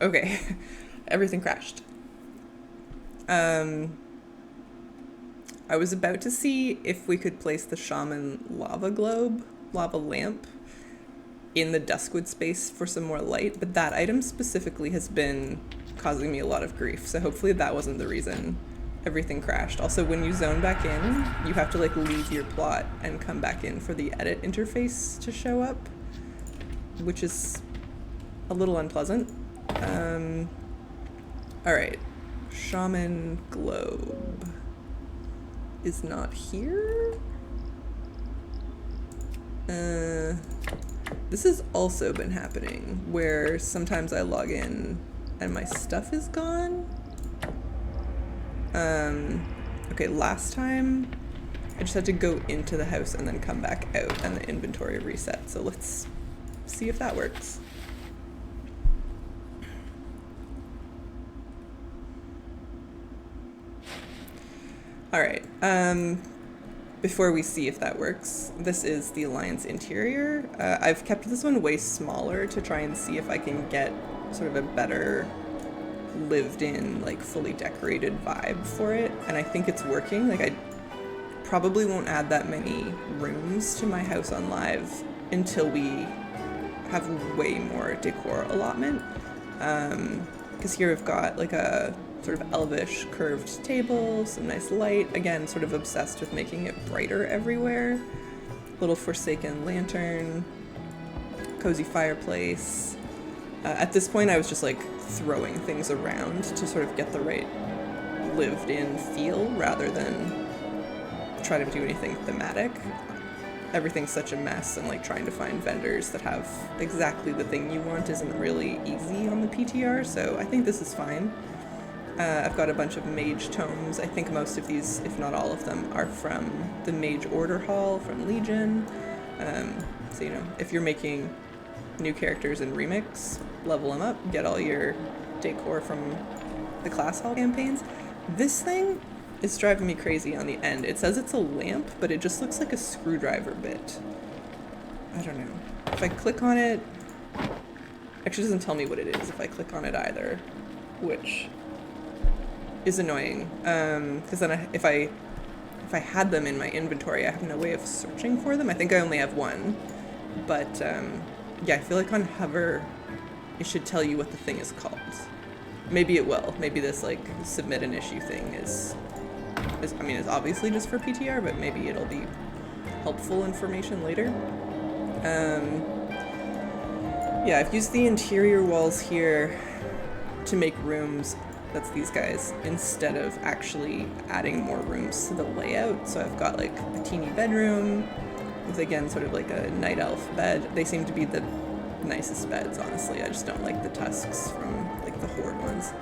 Okay. Everything crashed. I was about to see if we could place the shaman lava lamp, in the duskwood space for some more light, but that item specifically has been causing me a lot of grief, so hopefully that wasn't the reason everything crashed. Also, when you zone back in, you have to like leave your plot and come back in for the edit interface to show up, which is a little unpleasant. Alright. Shaman globe is not here. This has also been happening where sometimes I log in and my stuff is gone. Okay, last time I just had to go into the house and then come back out and the inventory reset. So let's see if that works. All right, before we see if that works, this is the Alliance interior. I've kept this one way smaller to try and see if I can get sort of a better lived in, like fully decorated vibe for it, and I think it's working. Like, I probably won't add that many rooms to my house on live until we have way more decor allotment, because here I've got like a sort of elvish curved table, some nice light, again sort of obsessed with making it brighter everywhere, little forsaken lantern, cozy fireplace. At this point I was just like throwing things around to sort of get the right lived in feel rather than try to do anything thematic. Everything's such a mess, and like trying to find vendors that have exactly the thing you want isn't really easy on the PTR, so I think this is fine. I've got a bunch of mage tomes. I think most of these, if not all of them, are from the Mage Order Hall from Legion. So, you know, if you're making new characters in Remix, level them up, get all your decor from the class hall campaigns. This thing is driving me crazy on the end. It says it's a lamp, but it just looks like a screwdriver bit. I don't know. If I click on it, actually doesn't tell me what it is if I click on it either, which is annoying, because then if I had them in my inventory, I have no way of searching for them. I think I only have one, but yeah, I feel like on hover it should tell you what the thing is called. Maybe it will. Maybe this like submit an issue thing is I mean, it's obviously just for PTR, but maybe it'll be helpful information later. Yeah, I've used the interior walls here to make rooms. That's these guys, instead of actually adding more rooms to the layout. So I've got like a teeny bedroom with, again, sort of like a night elf bed. They seem to be the nicest beds, honestly. I just don't like the tusks from like the horde ones.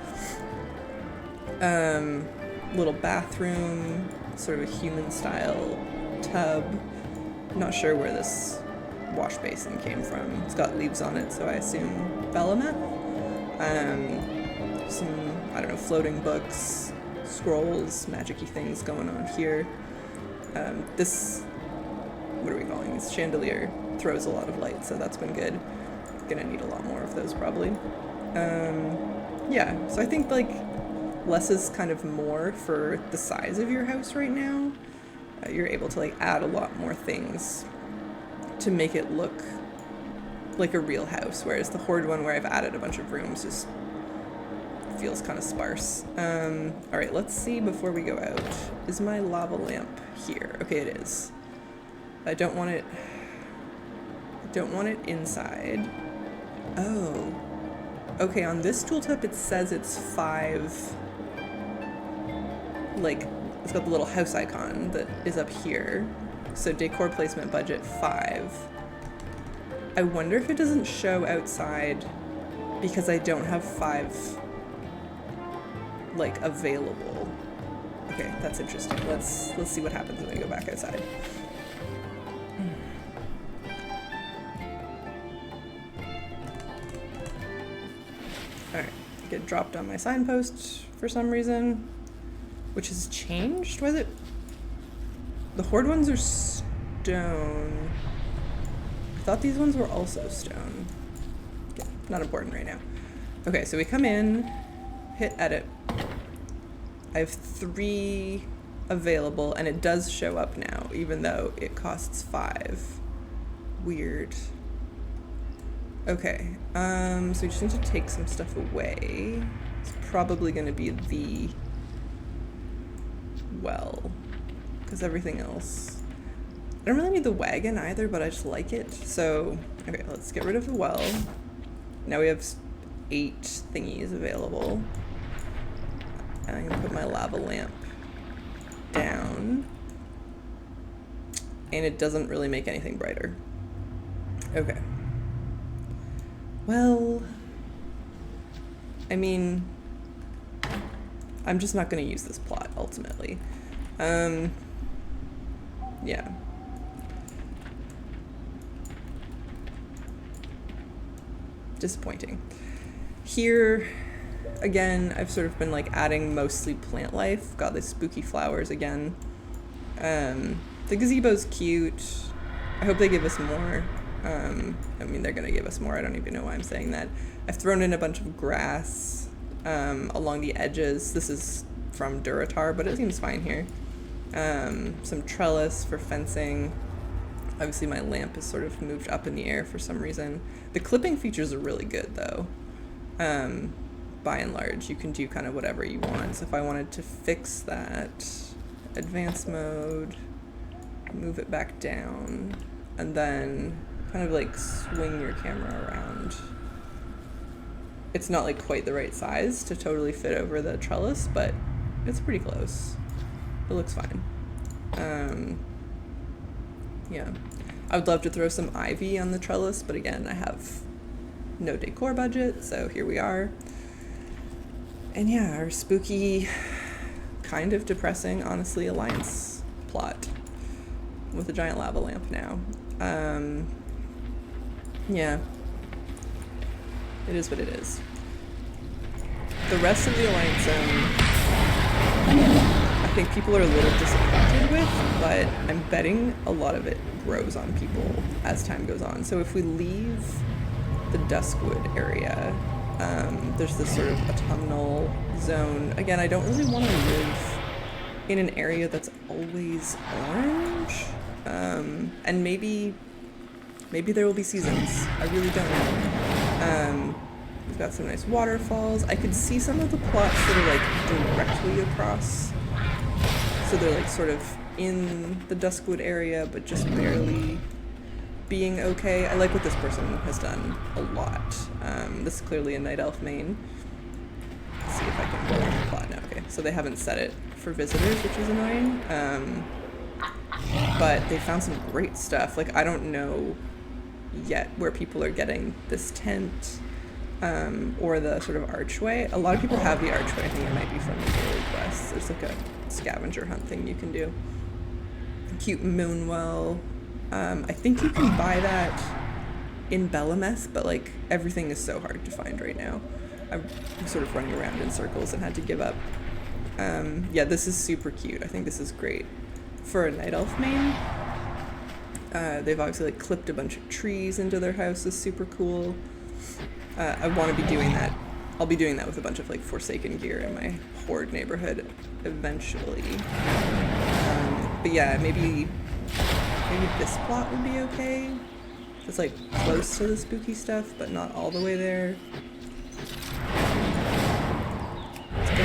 Little bathroom, sort of a human style tub. Not sure where this wash basin came from. It's got leaves on it, so I assume Bellamet. Some, I don't know, floating books, scrolls, magic-y things going on here. This, what are we calling this? Chandelier throws a lot of light, so that's been good. Gonna need a lot more of those probably. Yeah, so I think like less is kind of more for the size of your house right now. You're able to like add a lot more things to make it look like a real house, whereas the horde one where I've added a bunch of rooms just feels kind of sparse. All right, let's see before we go out. Is my lava lamp here? Okay, it is. I don't want it inside. Oh. Okay, on this tooltip it says it's 5, like, it's got the little house icon that is up here. So decor placement budget 5. I wonder if it doesn't show outside because I don't have 5 like available. Okay, that's interesting. Let's see what happens when I go back outside. Alright, get dropped on my signpost for some reason, which has changed. Was it? The horde ones are stone. I thought these ones were also stone. Okay, not important right now. Okay, so we come in, hit edit. I have 3 available, and it does show up now, even though it costs 5. Weird. Okay, so we just need to take some stuff away. It's probably going to be the well, because everything else... I don't really need the wagon either, but I just like it. So, okay, let's get rid of the well. Now we have 8 thingies available. And I'm going to put my lava lamp down. And it doesn't really make anything brighter. Okay. Well, I mean, I'm just not going to use this plot, ultimately. Yeah. Disappointing. Here, again, I've sort of been like adding mostly plant life. Got the spooky flowers again. The gazebo's cute. I hope they give us more. I mean, they're gonna give us more. I don't even know why I'm saying that. I've thrown in a bunch of grass along the edges. This is from Duratar, but it seems fine here. Some trellis for fencing. Obviously my lamp is sort of moved up in the air for some reason. The clipping features are really good though. By and large, you can do kind of whatever you want. So if I wanted to fix that, advanced mode, move it back down, and then kind of like swing your camera around. It's not like quite the right size to totally fit over the trellis, but it's pretty close. It looks fine. Yeah. I would love to throw some ivy on the trellis, but again, I have no decor budget, so here we are. And yeah, our spooky, kind of depressing, honestly, alliance plot with a giant lava lamp now. Yeah. It is what it is. The rest of the alliance zone, I think people are a little disappointed with, but I'm betting a lot of it grows on people as time goes on. So if we leave the Duskwood area, there's this sort of autumnal zone. Again, I don't really want to live in an area that's always orange. And maybe there will be seasons. I really don't know. We've got some nice waterfalls. I could see some of the plots that are like directly across. So they're like sort of in the Duskwood area, but just barely being okay. I like what this person has done a lot. This is clearly a Night Elf main. Let's see if I can go on the plot now. Okay, so they haven't set it for visitors, which is annoying. But they found some great stuff. Like, I don't know yet where people are getting this tent or the sort of archway. A lot of people have the archway. I think it might be from the daily quests. There's like a scavenger hunt thing you can do. Cute moonwell. I think you can buy that in Bellameth, but like everything is so hard to find right now. I'm sort of running around in circles and had to give up. Yeah, this is super cute. I think this is great for a Night Elf main. They've obviously like clipped a bunch of trees into their house. Is super cool. I want to be doing that. I'll be doing that with a bunch of like Forsaken gear in my Horde neighborhood eventually. But yeah, maybe this plot would be okay. It's like close to the spooky stuff, but not all the way there. It's gonna be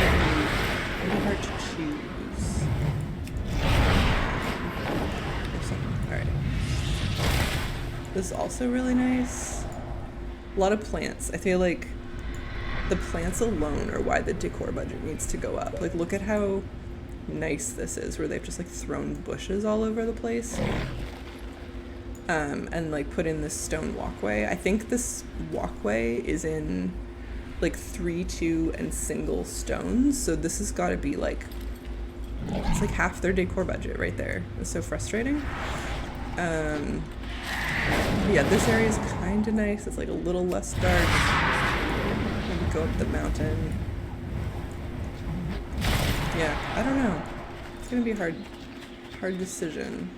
really hard to choose. Alright. This is also really nice. A lot of plants. I feel like the plants alone are why the decor budget needs to go up. Like, look at how nice this is, where they've just like thrown bushes all over the place. And like put in this stone walkway. I think this walkway is in like 3-2 and single stones, so this has got to be like, it's like half their decor budget right there. It's so frustrating. Yeah, this area is kind of nice. It's like a little less dark. Maybe go up the mountain. Yeah, I don't know. It's gonna be a hard decision.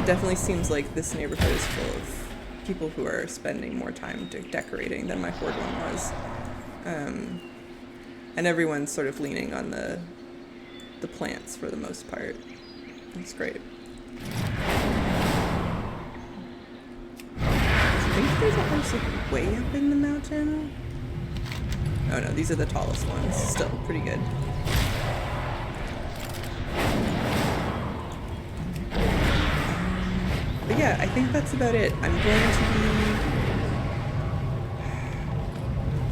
It definitely seems like this neighborhood is full of people who are spending more time decorating than my Horde one was. And everyone's sort of leaning on the plants for the most part. That's great. I think there's a house like way up in the mountain. Oh no, these are the tallest ones. Still pretty good. But yeah, I think that's about it.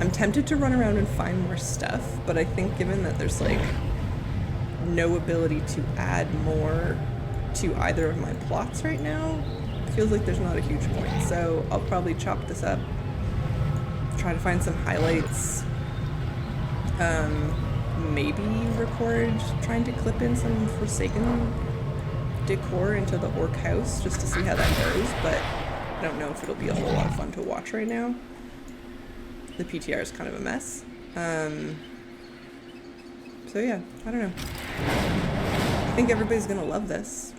I'm tempted to run around and find more stuff, but I think given that there's like no ability to add more to either of my plots right now, it feels like there's not a huge point. So I'll probably chop this up, try to find some highlights, maybe record trying to clip in some Forsaken decor into the orc house just to see how that goes, but I don't know if it'll be a whole lot of fun to watch right now. The PTR is kind of a mess. So yeah, I don't know. I think everybody's gonna love this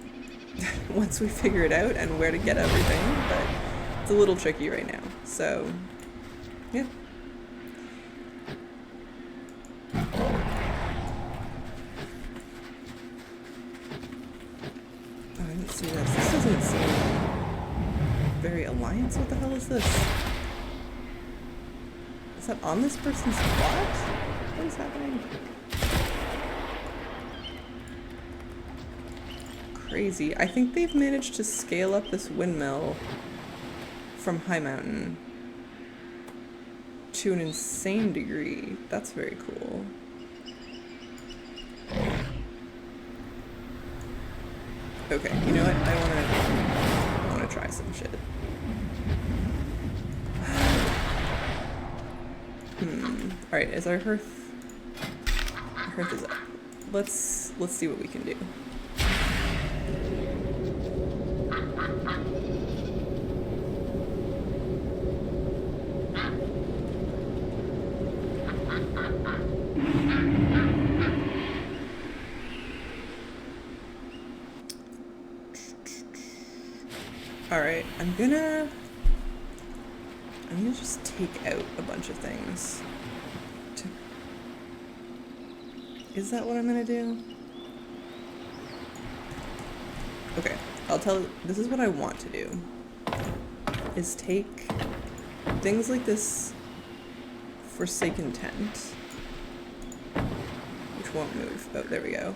once we figure it out and where to get everything, but it's a little tricky right now. So yeah. I didn't see this. This doesn't seem very Alliance. What the hell is this? Is that on this person's plot? What is happening? Crazy. I think they've managed to scale up this windmill from High Mountain to an insane degree. That's very cool. Okay, you know what? I wanna try some shit. Alright, is our hearth? Our hearth is up. Let's see what we can do. Alright, I'm gonna just take out a bunch of things. Is that what I'm gonna do? Okay, this is what I want to do. Is take things like this Forsaken tent, which won't move. Oh, there we go.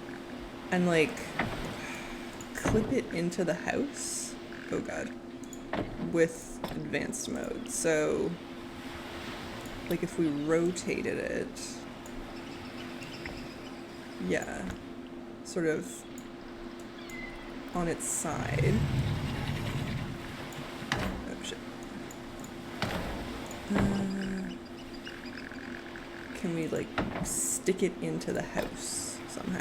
And like, clip it into the house. Oh god. With advanced mode. So, like if we rotated it, yeah, sort of on its side. Oh shit. Can we like stick it into the house somehow?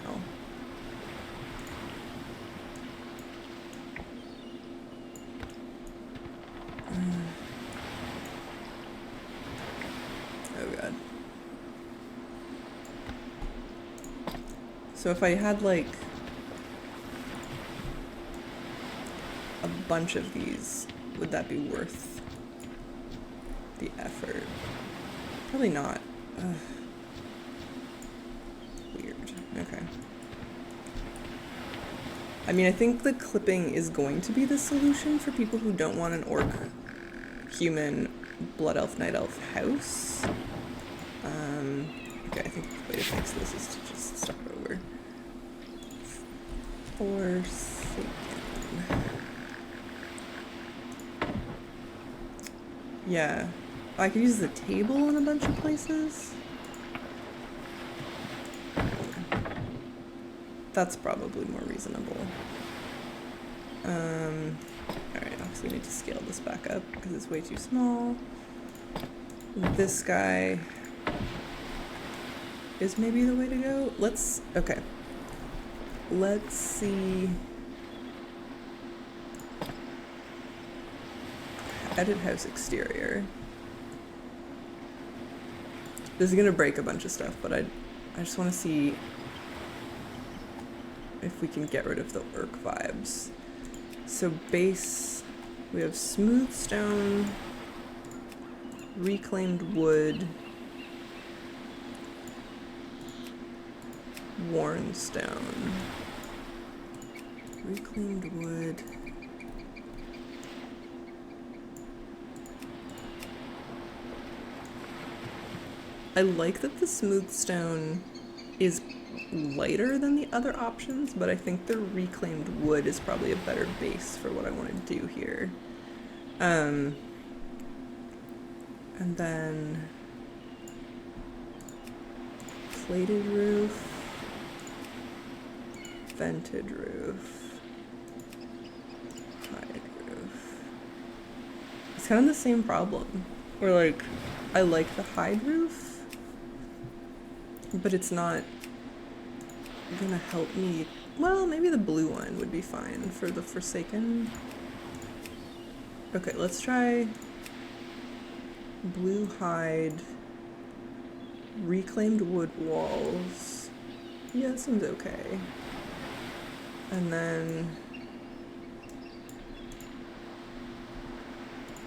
Oh god. So if I had like a bunch of these, would that be worth the effort? Probably not. Ugh. Weird. Okay. I mean, I think the clipping is going to be the solution for people who don't want an orc, human, blood elf, night elf house. Okay, I think the way to fix this is to just start over. Forsaken. Yeah. I could use the table in a bunch of places. That's probably more reasonable. Alright, obviously I need to scale this back up because it's way too small. This guy is maybe the way to go. Okay. Let's see. Edit house exterior. This is gonna break a bunch of stuff, but I just want to see if we can get rid of the orc vibes. So base, we have smooth stone, reclaimed wood, worn stone, reclaimed wood. I like that the smooth stone is lighter than the other options, but I think the reclaimed wood is probably a better base for what I want to do here. And then plated roof, vented roof, hide roof. It's kind of the same problem, where like I like the hide roof, but it's not gonna help me. Well, maybe the blue one would be fine for the Forsaken. Okay, let's try blue hide, reclaimed wood walls. Yeah, that seems okay. And then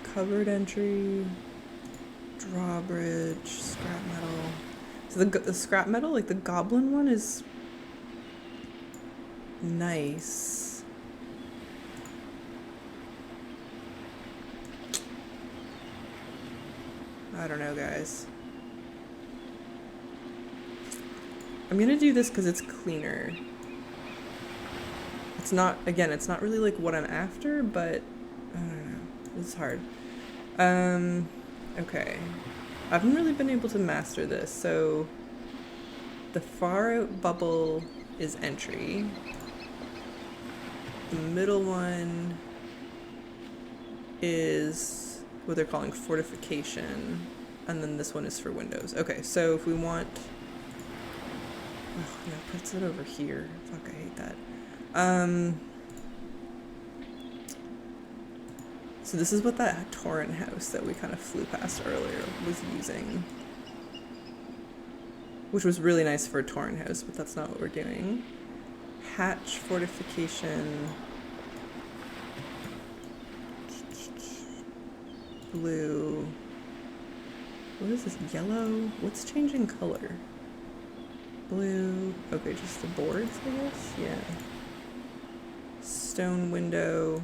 covered entry, drawbridge, scrap metal. So the scrap metal, like the goblin one, is nice. I don't know, guys. I'm gonna do this because it's cleaner. It's not, again, it's not really like what I'm after, but I don't know. It's hard. Okay. I haven't really been able to master this, so the far out bubble is entry. The middle one is what they're calling fortification, and then this one is for windows. Okay, so if we want... Oh, yeah, puts it over here. Fuck, I hate that. So this is what that Torrent house that we kind of flew past earlier was using. Which was really nice for a Torrent house, but that's not what we're doing. Hatch, fortification, blue. What is this? Yellow? What's changing color? Blue. Okay, just the boards, I guess? Yeah. Stone window.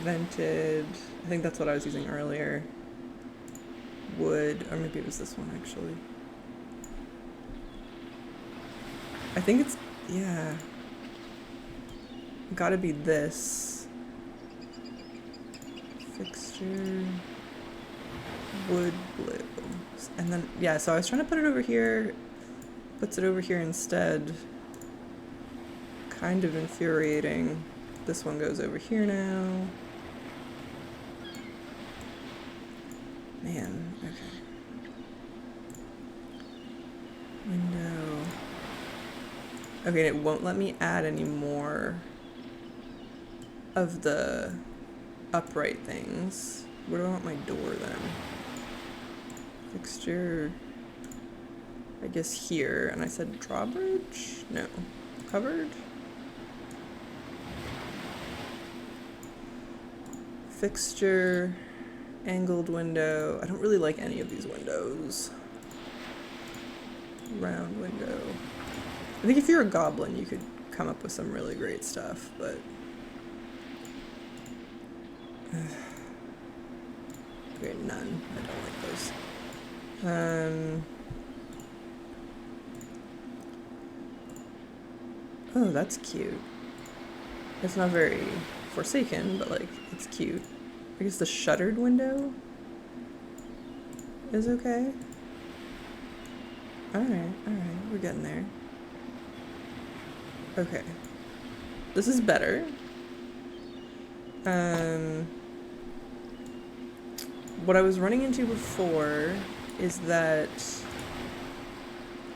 Vented. I think that's what I was using earlier. Wood. Or maybe it was this one, actually. I think it's... yeah. Gotta be this. Fixture. Wood, blue. And then, yeah, so I was trying to put it over here. Puts it over here instead. Kind of infuriating. This one goes over here now. Man, okay. Window. Okay, it won't let me add any more of the upright things. Where do I want my door then? Fixture, I guess here, and I said drawbridge? No. Covered? Fixture, angled window. I don't really like any of these windows. Round window. I think if you're a goblin, you could come up with some really great stuff, but... okay, none. I don't like those. Oh, that's cute. It's not very Forsaken, but like, it's cute. I guess the shuttered window is okay. Alright, we're getting there. Okay. This is better. What I was running into before is that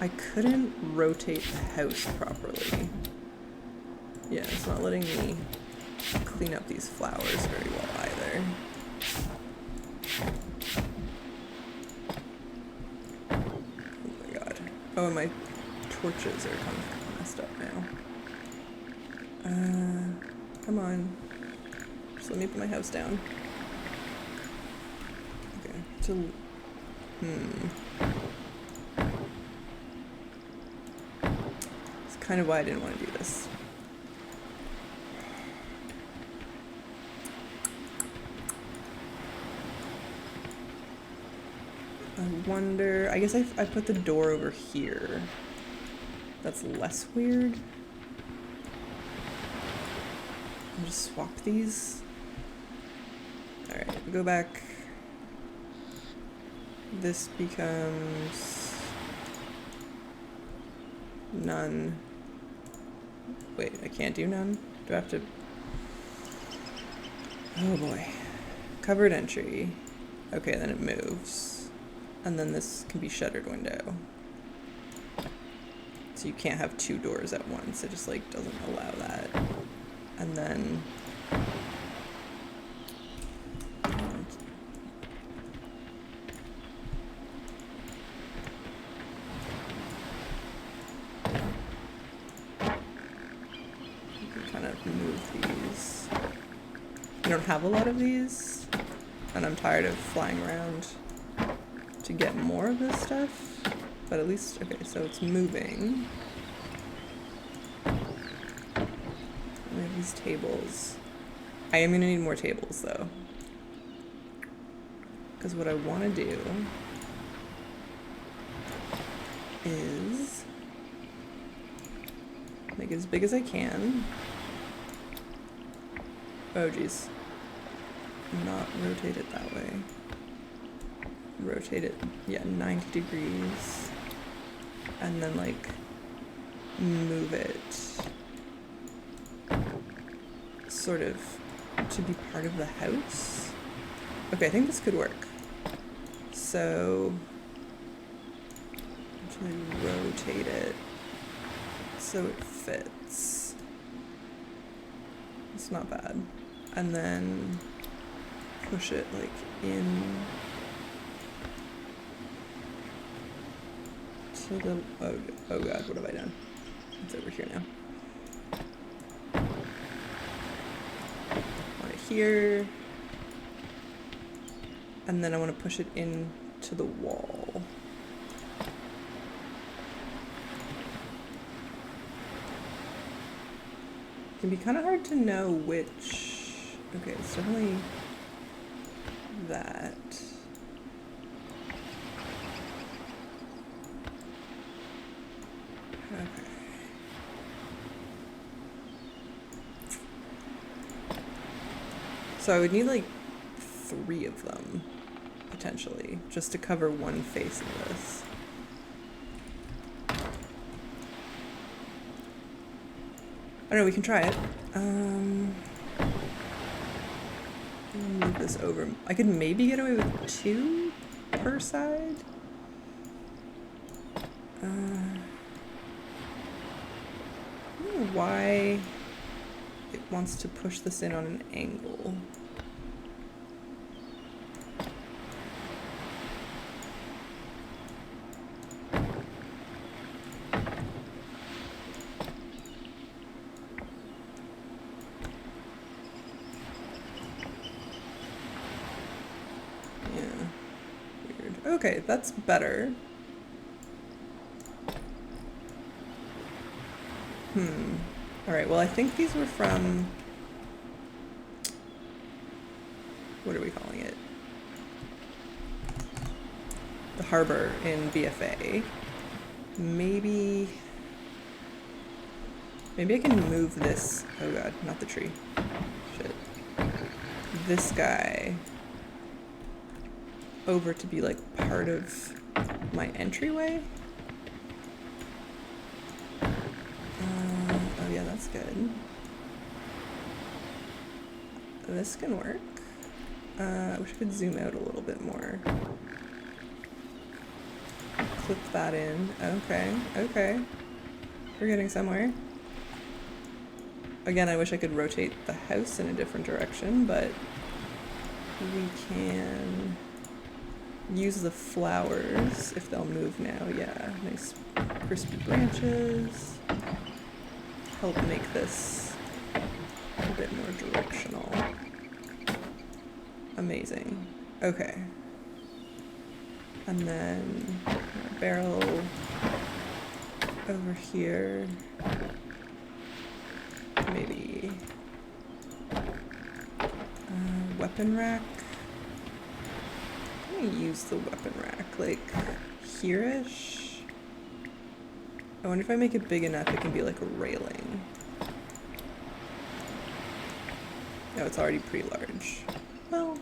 I couldn't rotate the house properly. Yeah, it's not letting me clean up these flowers very well either. Oh my god. Oh, my torches are kind of messed up now. Come on. Just let me put my house down. Okay, It's kind of why I didn't want to do this. I wonder, I guess I put the door over here. That's less weird. I'll just swap these. Alright, go back. This becomes none. Wait, I can't do none? Do I have to? Oh boy. Covered entry. Okay, then it moves. And then this can be shuttered window. So you can't have two doors at once. It just like doesn't allow that. And then you can kind of move these. I don't have a lot of these, and I'm tired of flying around to get more of this stuff, but at least, okay, so it's moving. We have these tables. I am gonna need more tables though, because what I want to do is make it as big as I can. Oh geez, not rotate it that way. Rotate it, yeah, 90 degrees, and then like move it sort of to be part of the house. Okay, I think this could work. So actually rotate it so it fits. It's not bad. And then push it like in to the, oh god, what have I done? It's over here now. Want it here. And then I want to push it in to the wall. It can be kind of hard to know which. Okay, it's definitely that. Okay. So I would need like 3 of them, potentially, just to cover one face of this. I don't know, we can try it. Move this over. I could maybe get away with 2 per side. I don't know why it wants to push this in on an angle. Okay, that's better. Alright, well I think these were from... what are we calling it? The harbor in BFA. Maybe I can move this... oh god, not the tree. Shit. This guy over to be like part of my entryway. Oh yeah, that's good. This can work. I wish I could zoom out a little bit more. Clip that in. Okay, okay. We're getting somewhere. Again, I wish I could rotate the house in a different direction, but we can... use the flowers if they'll move now. Yeah, nice crispy branches. Help make this a bit more directional. Amazing. Okay. And then a barrel over here. Maybe a weapon rack. I'm gonna use the weapon rack like here-ish. I wonder if I make it big enough it can be like a railing. No, it's already pretty large. Well,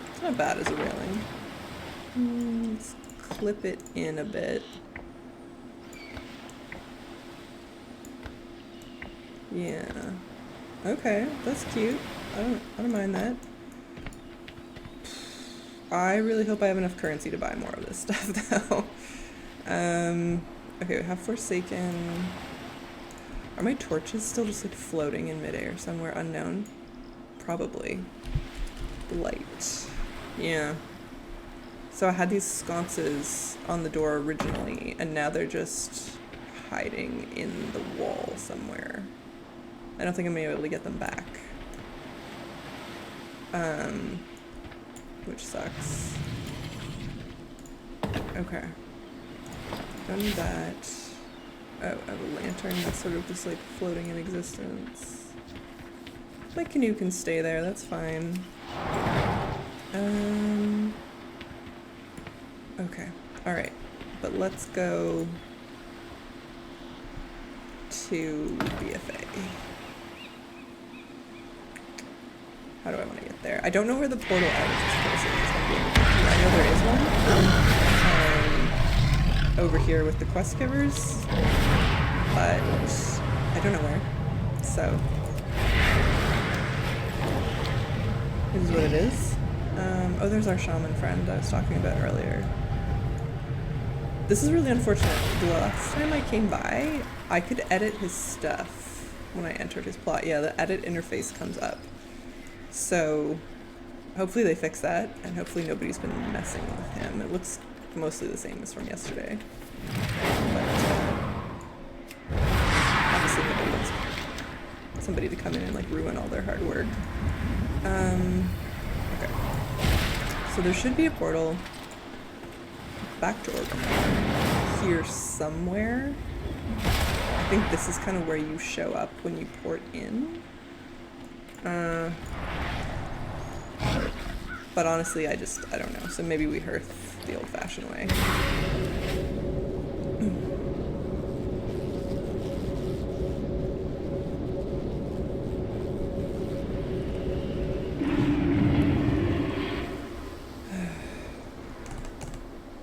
it's not bad as a railing. Let's clip it in a bit. Yeah. Okay, that's cute. I don't mind that. I really hope I have enough currency to buy more of this stuff though. Okay, we have Forsaken. Are my torches still just like floating in midair somewhere unknown? Probably. Blight. Yeah. So I had these sconces on the door originally, and now they're just hiding in the wall somewhere. I don't think I'm gonna be able to get them back. Which sucks. Okay. Done that. Oh, I have a lantern that's sort of just like floating in existence. My canoe can stay there, that's fine. Okay, alright. But let's go to BFA. How do I want to get there? I don't know where the portal out of this place is. I know there is one. Over here with the quest givers. But I don't know where. So this is what it is. Oh, there's our shaman friend I was talking about earlier. This is really unfortunate. The last time I came by, I could edit his stuff when I entered his plot. Yeah, the edit interface comes up. So hopefully they fix that, and hopefully nobody's been messing with him. It looks mostly the same as from yesterday. But obviously nobody wants somebody to come in and like ruin all their hard work. Okay. So there should be a portal back to Orgrimmar here somewhere. I think this is kind of where you show up when you port in. But honestly, I don't know. So maybe we hearth the old-fashioned way.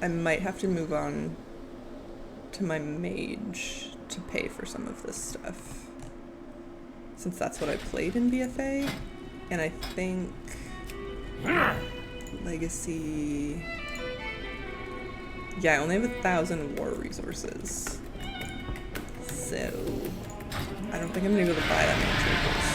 I might have to move on to my mage to pay for some of this stuff, since that's what I played in BFA, and I think Legacy. Yeah, I only have 1,000 war resources, so I don't think I'm gonna be able to buy that many trophies.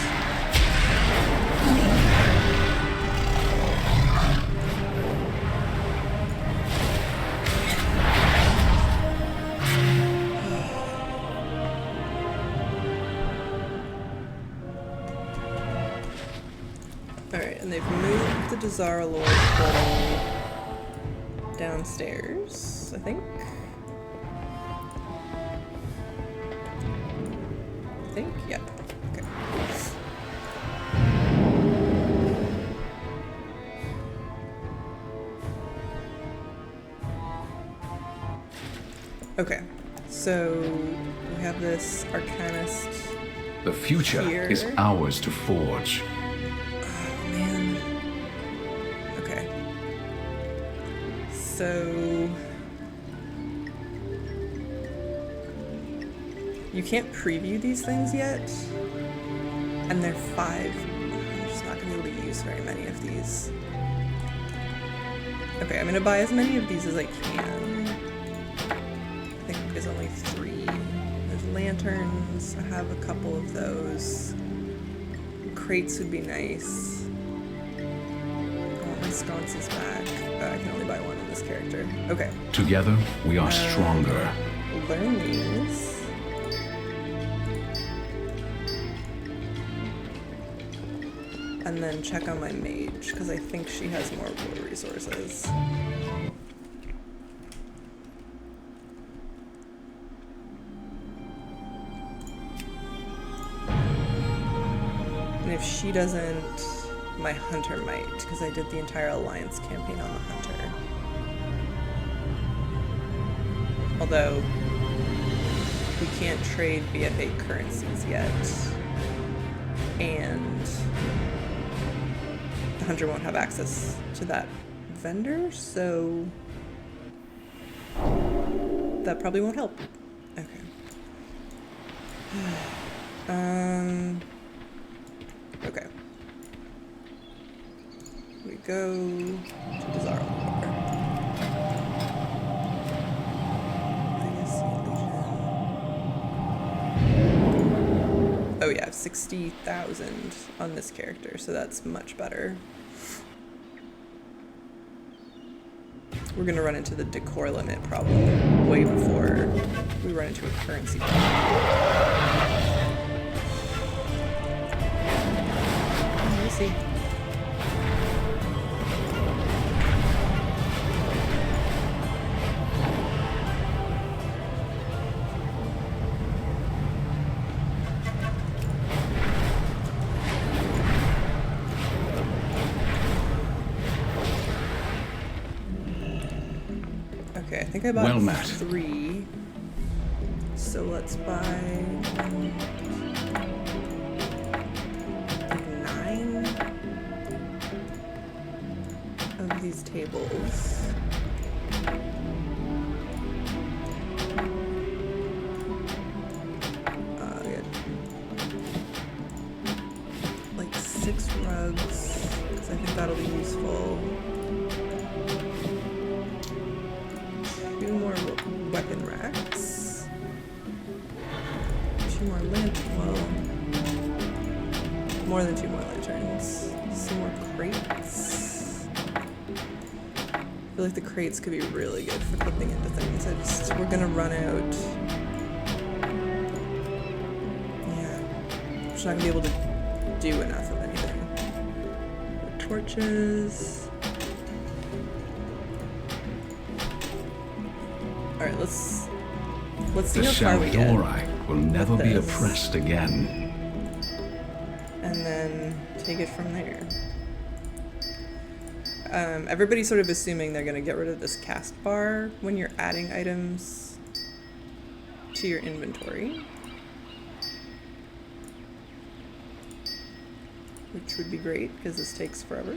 Alright, and they've moved the Dazara Lord portal downstairs, I think. Yeah. Okay. Okay, so we have this Arcanist. The future here is ours to forge. Oh man. Okay. So you can't preview these things yet, and they're 5. I'm just not gonna be able to use very many of these. Okay, I'm gonna buy as many of these as I can. lanterns. I have a couple of those. Crates would be nice. I want my sconces back. I can only buy one on this character. Okay. Together, we are stronger. Learn these. And then check on my mage, because I think she has more war resources. And if she doesn't, my hunter might, because I did the entire alliance campaign on the hunter. Although, we can't trade BFA currencies yet. And the hunter won't have access to that vendor, so that probably won't help. Okay. Okay. We go to Bizarro. Oh yeah, 60,000 on this character, so that's much better. We're gonna run into the decor limit problem way before we run into a currency problem. We'll see. Okay, I think I bought Well, 3. So let's buy 9 of these tables. Like 6 rugs, because I think that'll be useful. 2 more weapon racks. 2 more well, more than 2 more lanterns. Some more crates. I feel like the crates could be really good for clipping into things. We're gonna run out. Yeah. We're just not gonna be able to do enough of anything. Torches. Alright, let's see how far we get. Shandori will never be oppressed again. And then take it from there. Everybody's sort of assuming they're going to get rid of this cast bar when you're adding items to your inventory. Which would be great, because this takes forever.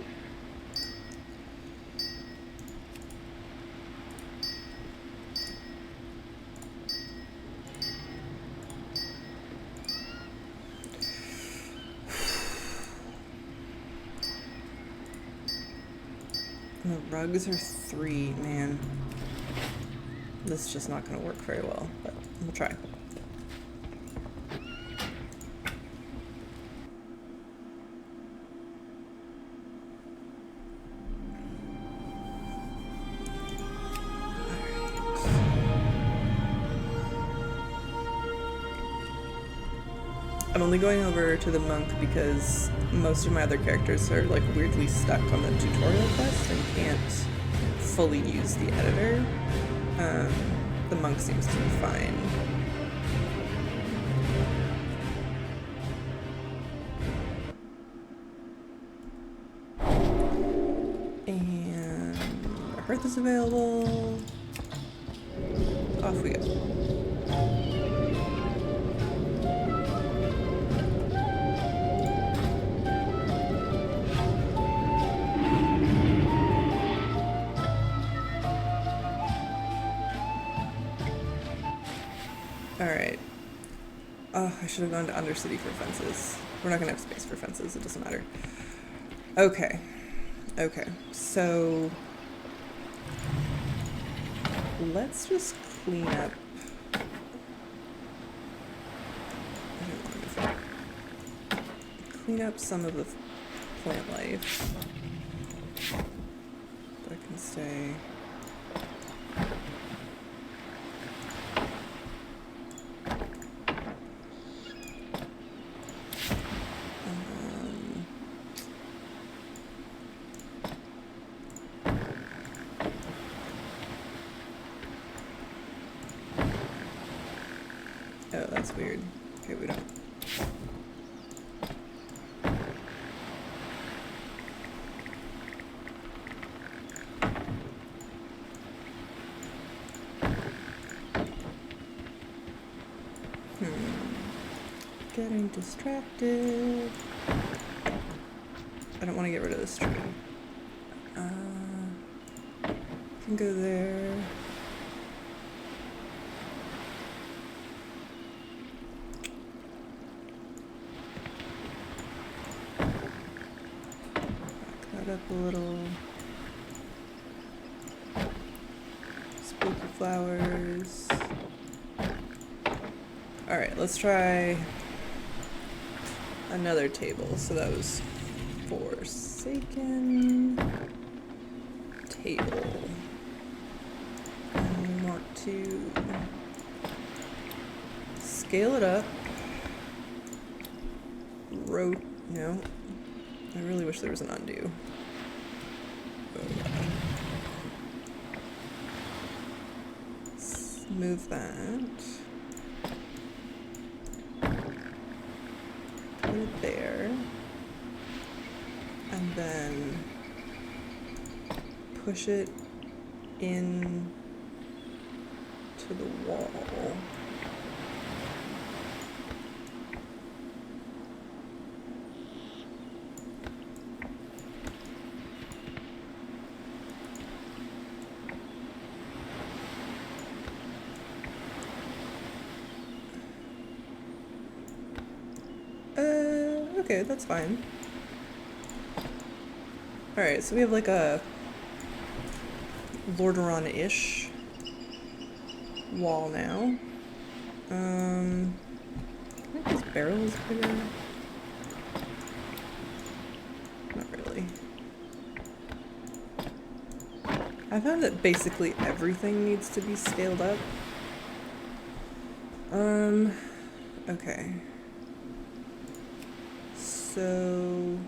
And the rugs are 3, man. This is just not going to work very well, but we'll try. I'm only going over to the monk because most of my other characters are like weirdly stuck on the tutorial quest and can't fully use the editor. The monk seems to be fine. And our hearth is available. Off we go. Alright. Oh, I should have gone to Undercity for fences. We're not going to have space for fences, it doesn't matter. Okay. Okay, so let's just clean up clean up some of the plant life. That can stay. Oh, that's weird. Okay, we don't. Getting distracted. I don't want to get rid of this tree. Can go there. Back that up a little. Spooky flowers. Alright, let's try another table. So that was Forsaken table. And we want to scale it up. No. I really wish there was an undo. Let's move that. Put it there. And then push it in to the wall. Okay, that's fine. Alright, so we have like a Lordaeron-ish wall now. I think this barrel is bigger. Not really. I found that basically everything needs to be scaled up. Okay. So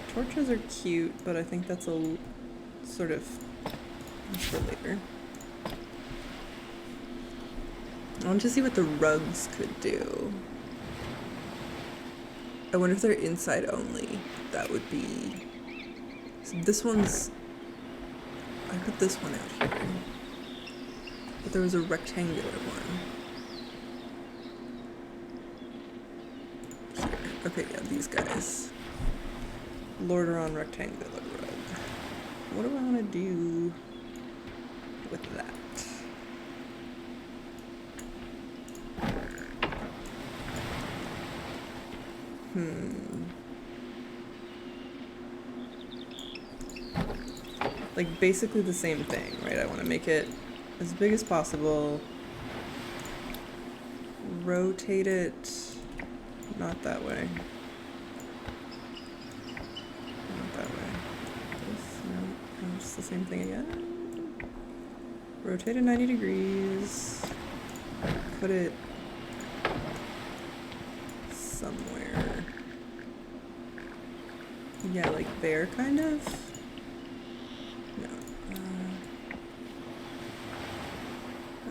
torches are cute, but I think that's a sort of for later. I want to see what the rugs could do. I wonder if they're inside only. That would be. So this one's. I put this one out here, but there was a rectangular one. Okay, yeah, these guys. Lordaeron rectangular rug. What do I want to do with that? Like, basically the same thing, right? I want to make it as big as possible. Rotate it. Not that way. Not that way. This, no, it's the same thing again. Rotate it 90 degrees. Put it somewhere. Yeah, like there, kind of. No.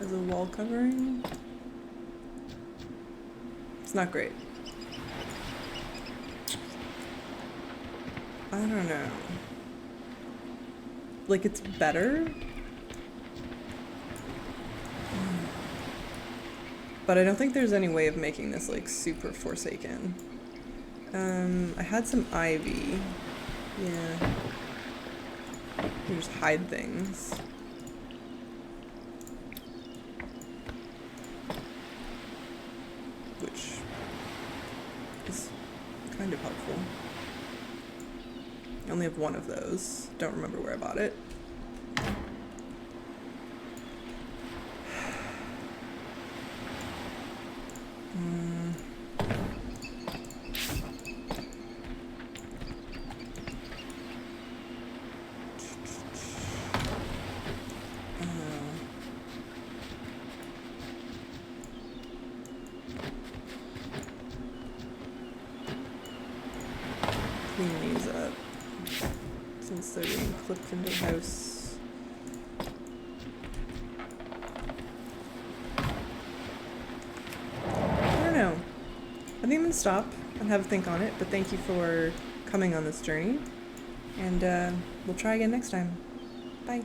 As a wall covering. It's not great. I don't know. Like, it's better. But I don't think there's any way of making this, like, super Forsaken. I had some ivy. Yeah. You just hide things. Which is kind of helpful. I only have one of those. Don't remember where I bought it. clean these up since they're being clipped into the house. I don't know. I think I'm gonna stop and have a think on it, but thank you for coming on this journey, and we'll try again next time. Bye.